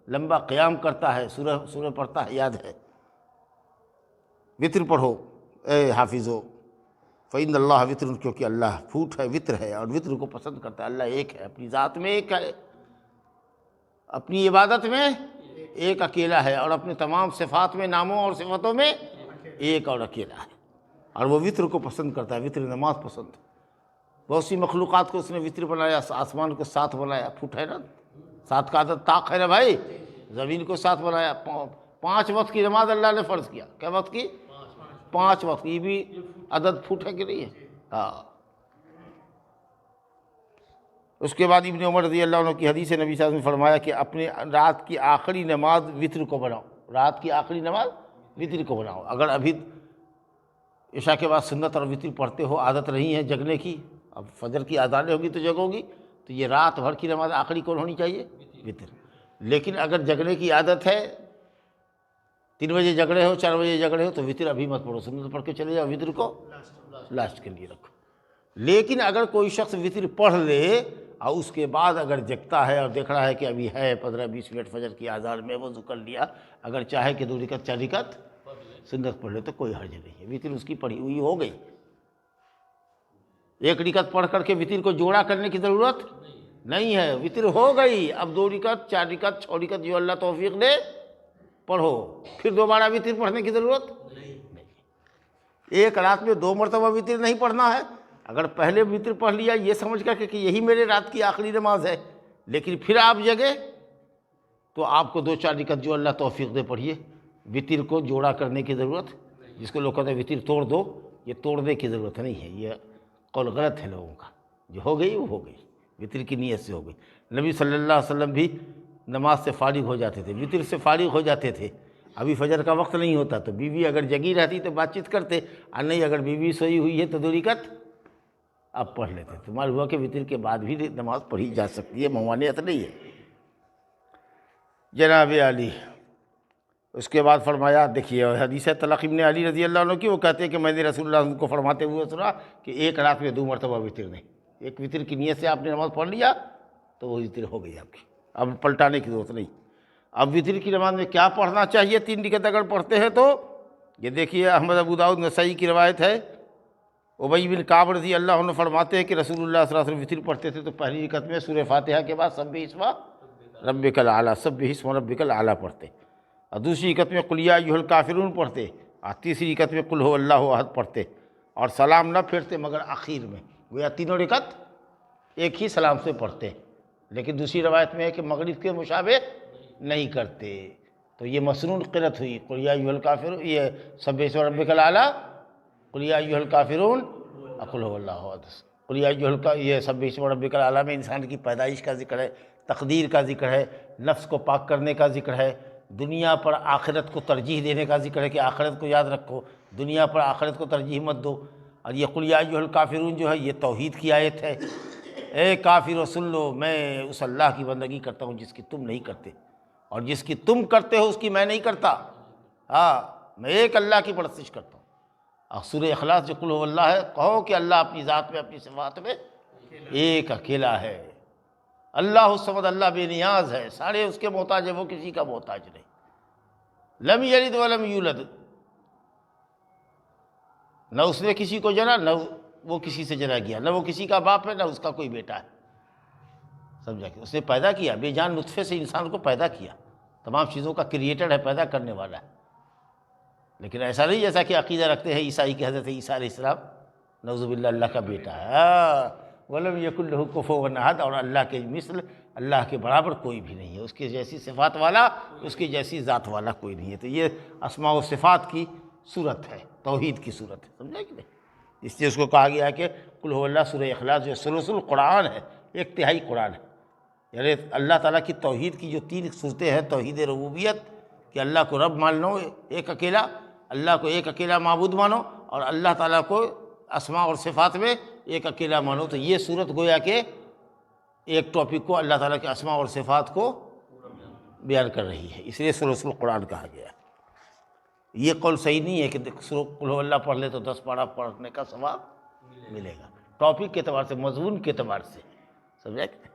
لمبا قیام کرتا ہے، سورہ پڑھتا ہے، یاد ہے۔ وطر پڑھو اے حافظو، فإن اللہ وطر، کیونکہ اللہ پھوٹ ہے، وطر ہے، اور وطر کو پسند کرتا ہے۔ اللہ ایک ہے، اپنی ذات میں ایک ہے، اپنی عبادت میں ایک اکیلا ہے، اور اپنے تمام صفات میں، ناموں اور صفتوں میں ایک اور اکیلا ہے، اور وہ وطر کو پسند کرتا ہے۔ وطر نماز پسند ہے۔ بہت سی مخلوقات کو اس نے وطر بنایا، آسمان کو 7 بنایا، پھوٹ ہے نا، 7 کا عدد طاق ہے نا بھائی، زمین کو 7 بنایا، 5 وقت کی نماز اللہ نے فرض کیا۔ کیا وقت کی؟ 5 وقت۔ یہ بھی عدد پھوٹ ہے کہ نہیں ہے؟ ہاں۔ اس کے بعد ابن عمر رضی اللہ عنہ کی حدیث نبی صلی اللہ علیہ وسلم نے فرمایا کہ اپنے رات کی آخری نماز وطر کو بناؤ، رات کی آخری نماز وطر کو بناؤ۔ اگر ابھی عشاء کے بعد سنت اور وطر پڑھتے ہو، عادت نہیں ہے جگنے کی، اب فجر کی اذانیں ہوگی تو جگو گی، تو یہ رات بھر کی نماز آخری کون ہونی چاہیے؟ وطر۔ لیکن اگر جگنے کی عادت ہے، 3 بجے جگ رہے ہو، 4 بجے جگ رہے ہو، تو وطر ابھی مت پڑھو، سنت پڑھ کے چلے جاؤ، وطر کو لاسٹ کے لیے رکھو۔ لیکن اگر کوئی شخص وطر پڑھ لے اور اس کے بعد اگر جگتا ہے اور دیکھ رہا ہے کہ ابھی ہے 15-20 منٹ فجر کی اذان میں، وضو کر لیا، اگر چاہے کہ 2 رکعت 4 رکعت سنت پڑھ لے تو کوئی حرج نہیں ہے، وطر اس کی پڑھی ہوئی ہو گئی۔ 1 رکعت پڑھ کر کے وطر کو جوڑا کرنے کی ضرورت نہیں ہے، وطر ہو گئی۔ اب 2 رکعت 4 رکعت 6 رکعت جو اللہ توفیق دے پڑھو، پھر دوبارہ وطر پڑھنے کی ضرورت نہیں۔ ایک رات میں 2 مرتبہ وطر نہیں پڑھنا ہے۔ اگر پہلے وطر پڑھ لیا یہ سمجھ کر کہ یہی میرے رات کی آخری نماز ہے، لیکن پھر آپ جگے تو آپ کو 2-4 رکعت جو اللہ توفیق دے پڑھیے۔ وطر کو جوڑا کرنے کی ضرورت، جس کو لوگ کہتے ہیں وطر توڑ دو، یہ توڑنے کی ضرورت نہیں ہے، یہ قول غلط ہے لوگوں کا۔ جو ہو گئی وہ ہو گئی، وطر کی نیت سے ہو گئی۔ نبی صلی اللہ علیہ وسلم بھی نماز سے فارغ ہو جاتے تھے، وطر سے فارغ ہو جاتے تھے۔ ابھی فجر کا وقت نہیں ہوتا تو بیوی اگر جگی رہتی تو بات چیت کرتے، اور نہیں اگر بیوی سوئی ہوئی ہے تو 2 رکعت اب پڑھ لیتے۔ تو معلوم ہوا کہ وطر کے بعد بھی نماز پڑھی جا سکتی ہے، ممانعت نہیں ہے۔ جناب علی، اس کے بعد فرمایا، دیکھیے حدیث ہے طلق ابن علی رضی اللہ عنہ کی، وہ کہتے ہیں کہ میں نے رسول اللہ صلی اللہ علیہ وسلم کو فرماتے ہوئے سنا کہ ایک رات میں 2 مرتبہ وطر نہیں، ایک وطر کی نیت سے آپ نے نماز پڑھ لیا تو وہ وطر ہو گئی آپ کی، اب پلٹانے کی ضرورت نہیں۔ اب وطر کی نماز میں کیا پڑھنا چاہیے 3 رکعت اگر پڑھتے ہیں تو؟ یہ دیکھیے احمد ابو داؤد نسائی کی روایت ہے، ابی بن کعب رضی اللہ عنہ فرماتے ہیں کہ رسول اللہ صلی اللہ علیہ وسلم وطر پڑھتے تھے تو پہلی رکعت میں سورہ فاتحہ کے بعد سبح اسم ربک الاعلیٰ، سبح اسم ربک الاعلیٰ پڑھتے، اور دوسری رکعت میں قل یا ایھا الکافرون پڑھتے، اور تیسری رکعت میں قل ھو اللہ احد پڑھتے، اور سلام نہ پھیرتے مگر آخر میں، گویا تینوں رکعت ایک ہی سلام سے پڑھتے۔ لیکن دوسری روایت میں ہے کہ مغرب کے مشابہ نہیں کرتے، تو یہ مسنون قرأت ہوئی، قل یا ایھا الکافرون، یہ سبح اسم ربک الاعلیٰ، قل یا ایھا الکافرون، قل ھو اللہ احد، قل یا ایھا یہ سبح اسم ربک الاعلیٰ میں انسان کی پیدائش کا ذکر ہے، تقدیر کا ذکر ہے، نفس کو پاک کرنے کا ذکر ہے، دنیا پر آخرت کو ترجیح دینے کا ذکر ہے کہ آخرت کو یاد رکھو، دنیا پر آخرت کو ترجیح مت دو۔ اور یہ قل یا ایھا الکافرون جو ہے یہ توحید کی آیت ہے، اے کافرو سن لو، میں اس اللہ کی بندگی کرتا ہوں جس کی تم نہیں کرتے، اور جس کی تم کرتے ہو اس کی میں نہیں کرتا، ہاں میں ایک اللہ کی پرستش کرتا ہوں۔ اور سورہ اخلاص جو قل ھو اللہ ہے، کہو کہ اللہ اپنی ذات میں اپنی صفات میں ایک اکیلا ہے، اللہ الصمد، اللہ بے نیاز ہے، سارے اس کے محتاج ہیں، وہ کسی کا محتاج نہیں۔ لم یلد ولم یولد، نہ اس نے کسی کو جنا، نہ وہ کسی سے جنا گیا، نہ وہ کسی کا باپ ہے نہ اس کا کوئی بیٹا ہے، سمجھا کہ اس نے پیدا کیا، بے جان نطفے سے انسان کو پیدا کیا، تمام چیزوں کا کریٹر ہے، پیدا کرنے والا ہے۔ لیکن ایسا نہیں جیسا کہ عقیدہ رکھتے ہیں عیسائی کے، حضرت عیسیٰ علیہ السلام نعوذ باللہ اللہ کا بیٹا ہے، وَلَمْ يَكُنْ لَهُ كُفُوًا أَحَدٌ، اور اللہ کے مثل، اللہ کے برابر کوئی بھی نہیں ہے، اس کے جیسی صفات والا، اس کی جیسی ذات والا کوئی نہیں ہے۔ تو یہ اسماء و صفات کی صورت ہے، توحید کی صورت ہے، سمجھا کہ نہیں؟ اس لیے اس کو کہا گیا ہے کہ قل ھو اللہ، سورہ اخلاص جو ثلث القرآن ہے، 1/3 قرآن ہے، یعنی اللہ تعالیٰ کی توحید کی جو 3 صورتیں ہیں، توحید ربوبیت کہ اللہ کو رب مان لو ایک اکیلا، اللہ کو ایک اکیلا معبود مانو، اور اللہ تعالیٰ کو اسماء اور صفات میں ایک اکیلا مانو، تو یہ صورت گویا کہ ایک ٹاپک کو، اللہ تعالیٰ کے اسماء اور صفات کو بیان کر رہی ہے، اس لیے ثلث القرآن کہا گیا ہے۔ یہ قول صحیح نہیں ہے کہ قل ھو اللہ پڑھ لے تو 10 پارہ پڑھنے کا ثواب ملے گا، ٹاپک کے اعتبار سے، مضمون کے اعتبار سے، سمجھا کہ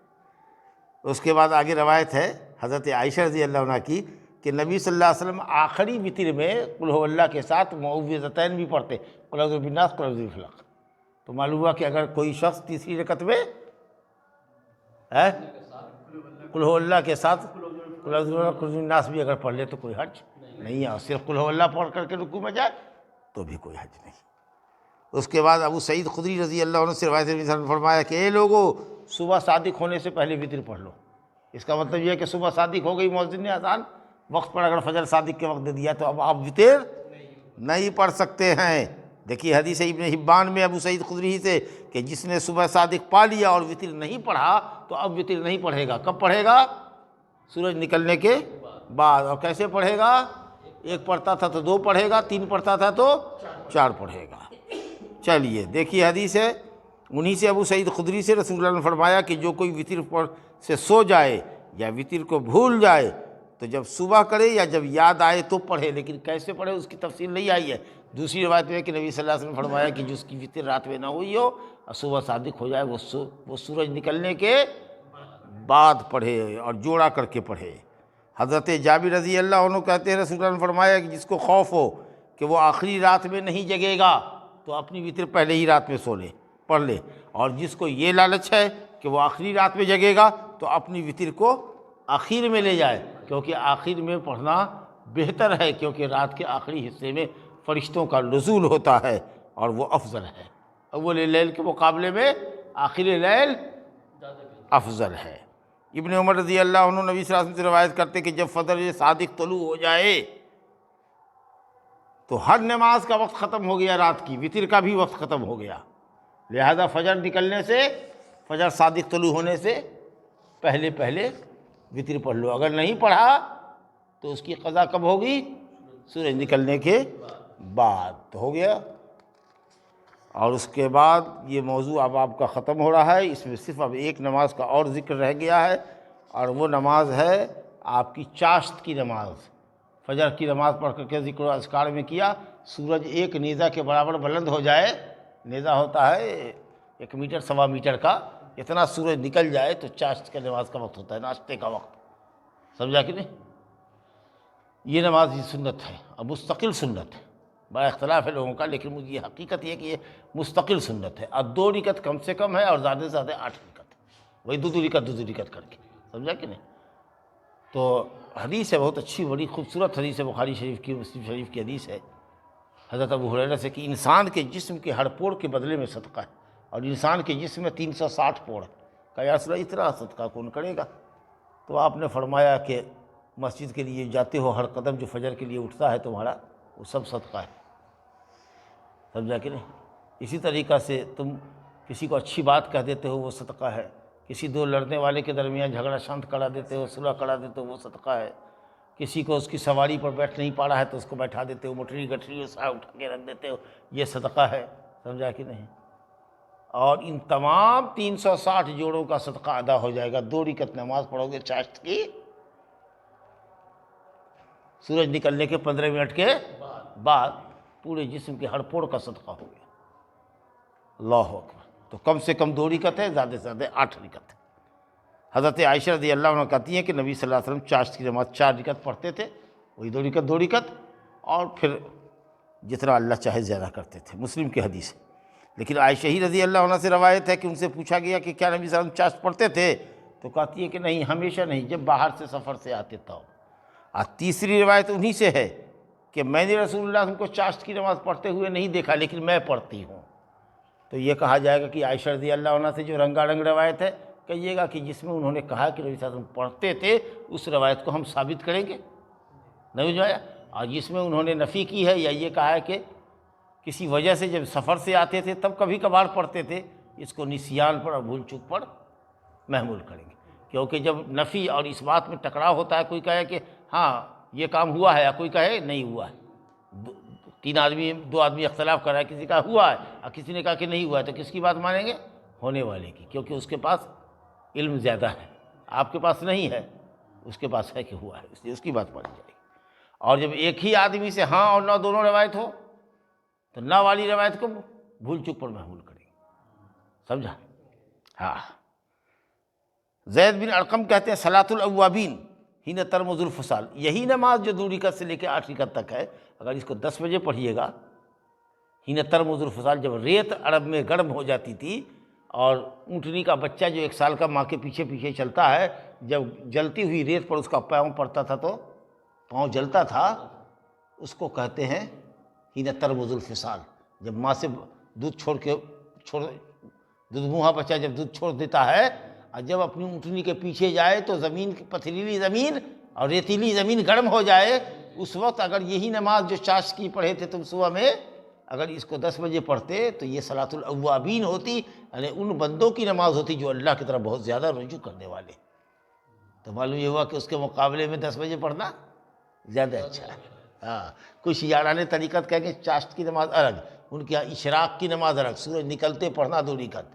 اس کے بعد آگے روایت ہے حضرت عائشہ رضی اللہ عنہ کی کہ نبی صلی اللہ علیہ وسلم آخری وتر میں قل هو اللہ کے ساتھ معوذتین بھی پڑھتے، قل اعوذ بالناس، قل اعوذ بالفلق۔ تو معلوم ہوا کہ اگر کوئی شخص تیسری رکعت میں قل هو اللہ کے ساتھ قل اعوذ بالفلق، قل اعوذ بالناس بھی اگر پڑھ لے تو کوئی حرج نہیں ہے، اور صرف قل هو اللہ پڑھ کر کے رکوع میں جائے تو بھی کوئی حرج نہیں۔ اس کے بعد ابو سعید خدری رضی اللہ عنہ سے روایت نے فرمایا کہ اے لوگو، صبح صادق ہونے سے پہلے وتر پڑھ لو۔ اس کا مطلب یہ ہے کہ صبح صادق ہو گئی، مؤذن نے اذان وقت پر اگر فجر صادق کے وقت دے دیا تو اب آپ وتر نہیں پڑھ سکتے ہیں۔ دیکھیے حدیث ابن حبان میں ابو سعید خدری سے کہ جس نے صبح صادق پا لیا اور وتر نہیں پڑھا تو اب وتر نہیں پڑھے گا۔ کب پڑھے گا؟ سورج نکلنے کے بعد۔ اور کیسے پڑھے گا؟ ایک پڑھتا تھا تو دو پڑھے گا، تین پڑھتا تھا تو چار پڑھے گا۔ چلیے دیکھیے حدیث ہے، انہی سے ابو سعید خدری سے رسول اللہ نے فرمایا کہ جو کوئی وتر پر سے سو جائے یا وتر کو بھول جائے تو جب صبح کرے یا جب یاد آئے تو پڑھے، لیکن کیسے پڑھے اس کی تفصیل نہیں آئی ہے۔ دوسری روایت میں ہے کہ نبی صلی اللہ علیہ وسلم نے فرمایا کہ جس کی وتر رات میں نہ ہوئی ہو اور صبح صادق ہو جائے وہ سورج نکلنے کے بعد پڑھے اور جوڑا کر کے پڑھے۔ حضرت جابر رضی اللہ عنہ کہتے ہیں رسول اللہ نے فرمایا کہ جس کو خوف ہو کہ وہ آخری رات میں نہیں جگے گا تو اپنی وتر پہلے ہی رات میں سو لے، پڑھ لے، اور جس کو یہ لالچ ہے کہ وہ آخری رات میں جگے گا تو اپنی وتر کو آخر میں لے جائے، کیونکہ آخر میں پڑھنا بہتر ہے، کیونکہ رات کے آخری حصے میں فرشتوں کا نزول ہوتا ہے اور وہ افضل ہے۔ اول لیل کے مقابلے میں آخر لیل افضل ہے۔ ابن عمر رضی اللہ عنہ نبی صلی اللہ علیہ وسلم سے روایت کرتے کہ جب فجر صادق طلوع ہو جائے تو ہر نماز کا وقت ختم ہو گیا، رات کی وتر کا بھی وقت ختم ہو گیا، لہذا فجر نکلنے سے، فجر صادق طلوع ہونے سے پہلے پہلے وتر پڑھ لو۔ اگر نہیں پڑھا تو اس کی قضا کب ہوگی؟ سورج نکلنے کے بعد تو ہو گیا۔ اور اس کے بعد یہ موضوع اب آپ کا ختم ہو رہا ہے، اس میں صرف اب ایک نماز کا اور ذکر رہ گیا ہے، اور وہ نماز ہے آپ کی چاشت کی نماز۔ فجر کی نماز پڑھ کر کے ذکر و اذکار میں کیا، سورج ایک نیزہ کے برابر بلند ہو جائے، نیزہ ہوتا ہے 1 میٹر سوا میٹر کا، اتنا سورج نکل جائے تو چاشت کے نماز کا وقت ہوتا ہے، ناشتے کا وقت۔ سمجھا کہ نہیں؟ یہ نماز یہ سنت ہے، اب مستقل سنت ہے، بڑا اختلاف ہے لوگوں کا، لیکن مجھے یہ حقیقت یہ ہے کہ یہ مستقل سنت ہے۔ اب 2 رکعت کم سے کم ہے اور زیادہ سے زیادہ 8 رکعت، وہی 2 رکعت کر کے۔ سمجھا کہ نہیں؟ تو حدیث ہے بہت اچھی، بڑی خوبصورت حدیث ہے، بخاری شریف کی، مسلم شریف کی حدیث ہے حضرت ابو ہریرہ سے کہ انسان کے جسم کے ہر پوڑ کے بدلے میں صدقہ ہے، اور انسان کے جسم میں 360 پوڑ ہے۔ کہا یا رسول اللہ اتنا صدقہ کون کرے گا؟ تو آپ نے فرمایا کہ مسجد کے لیے جاتے ہو، ہر قدم جو فجر کے لیے اٹھتا ہے تمہارا، وہ سب صدقہ ہے۔ سمجھا کہ نہیں؟ اسی طریقہ سے تم کسی کو اچھی بات کہہ دیتے ہو، وہ صدقہ ہے۔ کسی 2 لڑنے والے کے درمیان جھگڑا شانت کرا دیتے ہو، صلح کرا دیتے ہو، وہ صدقہ ہے۔ کسی کو اس کی سواری پر بیٹھ نہیں پا رہا ہے تو اس کو بیٹھا دیتے ہو، مٹری گٹری اٹھا کے رکھ دیتے ہو، یہ صدقہ ہے۔ سمجھا کہ نہیں؟ اور ان تمام 360 جوڑوں کا صدقہ ادا ہو جائے گا۔ 2 رکعت نماز پڑھو گے چاشت کی، سورج نکلنے کے 15 منٹ کے بعد پورے جسم کے ہر پوڑ کا صدقہ ہو گیا۔ اللہ اکبر۔ تو کم سے کم 2 رکعت ہے، زیادہ سے زیادہ 8 رکعت ہے۔ حضرت عائشہ رضی اللہ عنہ کہتی ہیں کہ نبی صلی اللہ علیہ وسلم چاشت کی نماز 4 رکعت پڑھتے تھے، وہی 2 رکعت، اور پھر جتنا اللہ چاہے زیادہ کرتے تھے، مسلم کی حدیث ہے۔ لیکن عائشہ ہی رضی اللہ عنہ سے روایت ہے کہ ان سے پوچھا گیا کہ کیا نبی صلی اللہ علیہ وسلم چاشت پڑھتے تھے؟ تو کہتی ہے کہ نہیں، ہمیشہ نہیں، جب باہر سے سفر سے آتے تھا۔ اور تیسری روایت انہی سے ہے کہ میں نے رسول اللہ صلی اللہ علیہ وسلم کو چاشت کی نماز پڑھتے ہوئے نہیں دیکھا، لیکن میں پڑھتی ہوں۔ تو یہ کہا جائے گا کہ عائشہ رضی اللہ عنہ سے جو رنگا رنگ روایت ہے، کہیے گا کہ جس میں انہوں نے کہا کہ نبی صلی اللہ علیہ وسلم پڑھتے تھے، اس روایت کو ہم ثابت کریں گے، نہیں جو ہے، اور جس میں انہوں نے نفی کی ہے یا یہ کہا ہے کہ کسی وجہ سے جب سفر سے آتے تھے تب کبھی کبھار پڑھتے تھے، اس کو نسیان پر اور بھول چوک پر محمول کریں گے۔ کیونکہ جب نفی اور اس بات میں ٹکراؤ ہوتا ہے، کوئی کہے کہ ہاں یہ کام ہوا ہے، یا کوئی کہے نہیں ہوا ہے، 2 آدمی اختلاف کر رہا ہے، کسی کا ہوا ہے اور کسی نے کہا کہ نہیں ہوا ہے، تو کس کی بات مانیں گے؟ ہونے والے کی، کیونکہ اس کے پاس علم زیادہ ہے، آپ کے پاس نہیں ہے، اس کے پاس ہے کہ ہوا ہے، اس لیے اس کی بات مانی جائے گی۔ اور جب ایک ہی آدمی سے ہاں اور نہ دونوں روایت ہو تو نہ والی روایت کو بھول چوک پر محمول کریں گے۔ سمجھا؟ ہاں۔ زید بن ارقم کہتے ہیں صلاۃ الاوابین حین ترمز الفصال، یہی نماز جو 2 رکعت سے لے کے 8 رکعت تک ہے، اگر اس کو 10 بجے پڑھیے گا، حین ترمز الفصال، جب ریت عرب میں گرم ہو جاتی تھی اور اونٹنی کا بچہ جو 1 سال کا ماں کے پیچھے پیچھے چلتا ہے، جب جلتی ہوئی ریت پر اس کا پاؤں پڑتا تھا تو پاؤں جلتا تھا، اس کو کہتے ہیں حین ترمز الفصال، جب ماں سے دودھ دودھ منہا بچہ جب دودھ چھوڑ دیتا ہے اور جب اپنی اونٹنی کے پیچھے جائے تو زمین، پتھریلی زمین اور ریتیلی زمین گرم ہو جائے، اس وقت اگر یہی نماز جو چاشت کی پڑھے تھے تم صبح میں، اگر اس کو 10 بجے پڑھتے تو یہ صلاۃ الاوابین ہوتی، یعنی ان بندوں کی نماز ہوتی جو اللہ کی طرف بہت زیادہ رجوع کرنے والے۔ تو معلوم یہ ہوا کہ اس کے مقابلے میں 10 بجے پڑھنا زیادہ اچھا ہے۔ ہاں، کچھ یارانہ طریقت کہیں گے چاشت کی نماز الگ، ان کے یہاں اشراق کی نماز الگ، سورج نکلتے پڑھنا 2 رکعت،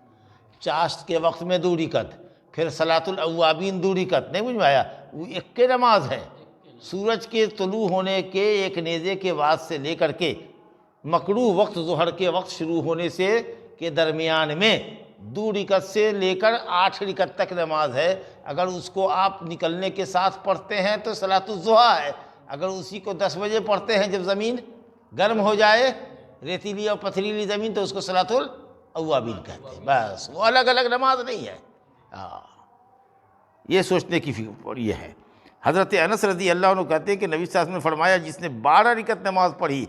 چاشت کے وقت میں 2 رکعت، پھر صلاۃ الاوابین 2 رکعت، نہیں مجھ میں آیا؟ وہ ایک کے نماز ہے، سورج کے طلوع ہونے کے 1 نیزے کے بعد سے لے کر کے مکروہ وقت ظہر کے وقت شروع ہونے سے کے درمیان میں 2 رکعت سے لے کر 8 رکعت تک نماز ہے۔ اگر اس کو آپ نکلنے کے ساتھ پڑھتے ہیں تو صلاۃ الضحیٰ ہے، اگر اسی کو 10 بجے پڑھتے ہیں جب زمین گرم ہو جائے، ریتیلی اور پتھریلی زمین، تو اس کو صلاۃ الاوابین کہتے ہیں۔ بس وہ الگ الگ نماز نہیں ہے۔ یہ سوچنے کی فکر یہ ہے۔ حضرت انس رضی اللہ عنہ کہتے ہیں کہ نبی صلی اللہ علیہ وسلم نے فرمایا جس نے 12 رکعت نماز پڑھی،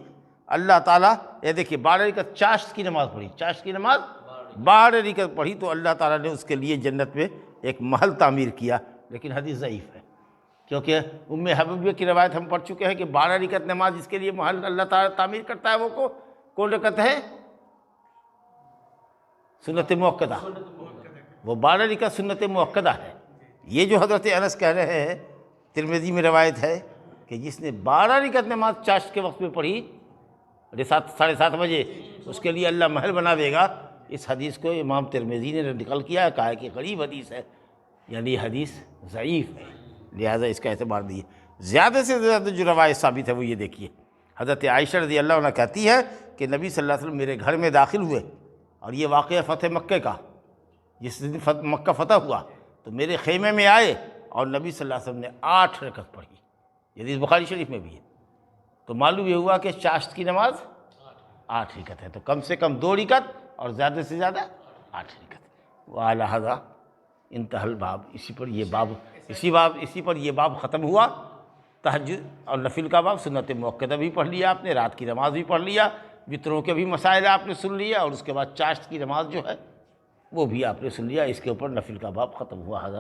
اللہ تعالیٰ، یہ دیکھیے 12 رکعت چاشت کی نماز پڑھی، چاشت کی نماز 12 رکعت پڑھی تو اللہ تعالیٰ نے اس کے لیے جنت میں ایک محل تعمیر کیا، لیکن حدیث ضعیف ہے، کیونکہ ام حبیبہ کی روایت ہم پڑھ چکے ہیں کہ 12 رکعت نماز جس کے لیے محل اللہ تعالیٰ تعمیر کرتا ہے وہ کون رکعت ہے؟ سنت مؤکدہ، وہ 12 رکعت سنت مؤکدہ ہے۔ یہ جو حضرت انس کہہ رہے ہیں، ترمذی میں روایت ہے کہ جس نے 12 رکعت نماز چاشت کے وقت میں پڑھی 7:30 بجے، اس کے لیے اللہ محل بنا دے گا، اس حدیث کو امام ترمذی نے نقل کیا ہے، کہا ہے کہ غریب حدیث ہے، یعنی یہ حدیث ضعیف ہے، لہٰذا اس کا اعتبار نہیں ہے۔ زیادہ سے زیادہ جو روایت ثابت ہے وہ یہ دیکھیے، حضرت عائشہ رضی اللہ عنہ کہتی ہے کہ نبی صلی اللہ علیہ وسلم میرے گھر میں داخل ہوئے، اور یہ واقعہ فتح مکہ کا، جس دن مکہ فتح ہوا تو میرے خیمے میں آئے اور نبی صلی اللہ علیہ وسلم نے 8 رکعت پڑھی، یہ حدیث بخاری شریف میں بھی ہے۔ تو معلوم یہ ہوا کہ چاشت کی نماز 8 رکعت ہے، تو کم سے کم 2 رکعت اور زیادہ سے زیادہ 8 رکعت۔ وعلی ھذا انتہى الباب، اسی پر یہ باب ختم ہوا۔ تہجد اور نفل کا باب، سنت مؤکدہ بھی پڑھ لیا آپ نے، رات کی نماز بھی پڑھ لیا، وطروں کے بھی مسائل آپ نے سن لیا، اور اس کے بعد چاشت کی نماز جو ہے وہ بھی آپ نے سن لیا، اس کے اوپر نفل کا باب ختم ہوا۔ ھذا